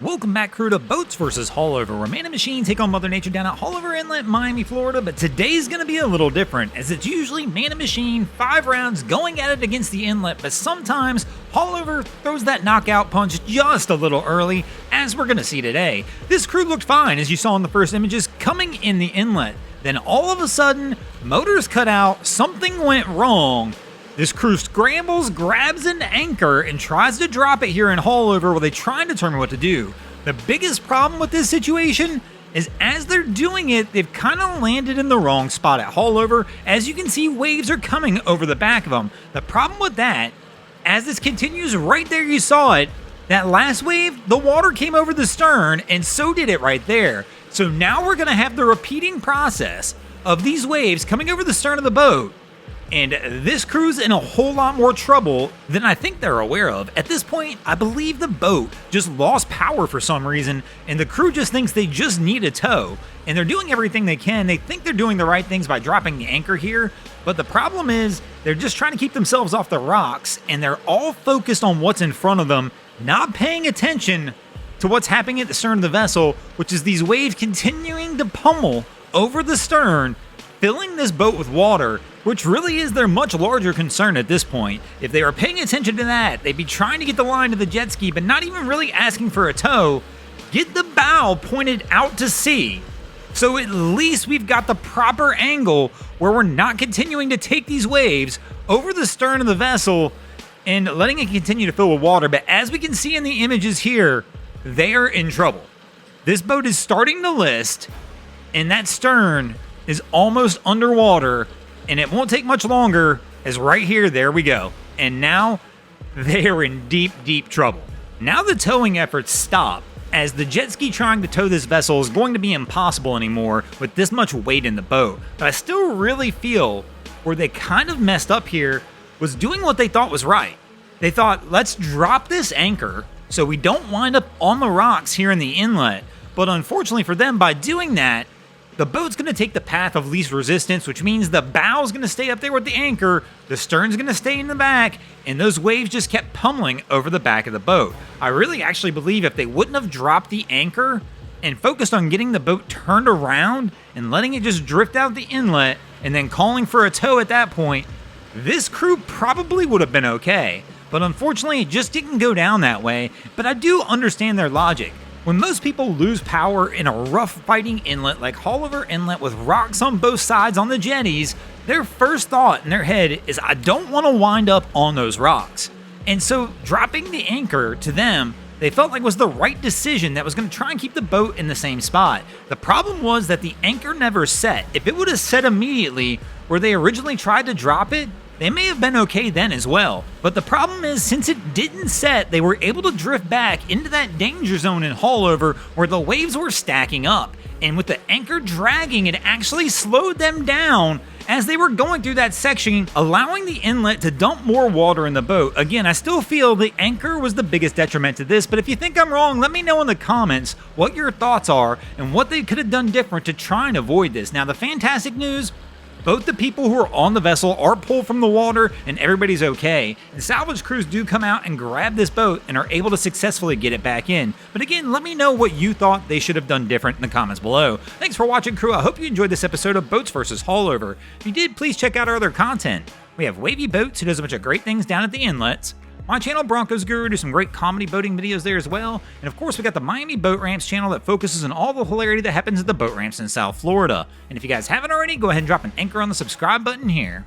Welcome back, crew, to Boats vs. Haulover, where man and machine take on Mother Nature down at Haulover Inlet, Miami, Florida. But today's going to be a little different, as it's usually man and machine, 5 rounds going at it against the inlet. But sometimes Haulover throws that knockout punch just a little early, as we're going to see today. This crew looked fine, as you saw in the first images, coming in the inlet. Then all of a sudden, motors cut out, something went wrong. This crew scrambles, grabs an anchor, and tries to drop it here in Haulover while they try and determine what to do. The biggest problem with this situation is as they're doing it, they've kind of landed in the wrong spot at Haulover. As you can see, waves are coming over the back of them. The problem with that, as this continues right there, you saw it, that last wave, the water came over the stern, and so did it right there. So now we're going to have the repeating process of these waves coming over the stern of the boat. And this crew's in a whole lot more trouble than I think they're aware of. At this point, I believe the boat just lost power for some reason, and the crew just thinks they just need a tow. And they're doing everything they can. They think they're doing the right things by dropping the anchor here, but the problem is they're just trying to keep themselves off the rocks, and they're all focused on what's in front of them, not paying attention to what's happening at the stern of the vessel, which is these waves continuing to pummel over the stern, filling this boat with water, which really is their much larger concern at this point. If they were paying attention to that, they'd be trying to get the line to the jet ski, but not even really asking for a tow. Get the bow pointed out to sea, so at least we've got the proper angle where we're not continuing to take these waves over the stern of the vessel and letting it continue to fill with water. But as we can see in the images here, they are in trouble. This boat is starting to list, and that stern is almost underwater, and it won't take much longer, as right here, there we go. And now they are in deep, deep trouble. Now the towing efforts stop, as the jet ski trying to tow this vessel is going to be impossible anymore with this much weight in the boat. But I still really feel where they kind of messed up here was doing what they thought was right. They thought, let's drop this anchor so we don't wind up on the rocks here in the inlet. But unfortunately for them, by doing that, the boat's going to take the path of least resistance, which means the bow's going to stay up there with the anchor, the stern's going to stay in the back, and those waves just kept pummeling over the back of the boat. I really actually believe if they wouldn't have dropped the anchor and focused on getting the boat turned around and letting it just drift out the inlet and then calling for a tow at that point, this crew probably would have been okay. But unfortunately, it just didn't go down that way. But I do understand their logic. When most people lose power in a rough fighting inlet like Haulover Inlet with rocks on both sides on the jetties, their first thought in their head is, I don't want to wind up on those rocks. And so dropping the anchor to them, they felt like was the right decision that was going to try and keep the boat in the same spot. The problem was that the anchor never set. If it would have set immediately where they originally tried to drop it, they may have been okay then as well. But the problem is, since it didn't set, they were able to drift back into that danger zone in Haulover where the waves were stacking up. And with the anchor dragging, it actually slowed them down as they were going through that section, allowing the inlet to dump more water in the boat. Again, I still feel the anchor was the biggest detriment to this, but if you think I'm wrong, let me know in the comments what your thoughts are and what they could have done different to try and avoid this. Now, the fantastic news, both the people who are on the vessel are pulled from the water and everybody's okay. And salvage crews do come out and grab this boat and are able to successfully get it back in. But again, let me know what you thought they should have done different in the comments below. Thanks for watching, crew. I hope you enjoyed this episode of Boats vs. Haulover. If you did, please check out our other content. We have Wavy Boats, who does a bunch of great things down at the inlets. My channel, Broncos Guru, do some great comedy boating videos there as well. And of course, we got the Miami Boat Ramps channel that focuses on all the hilarity that happens at the boat ramps in South Florida. And if you guys haven't already, go ahead and drop an anchor on the subscribe button here.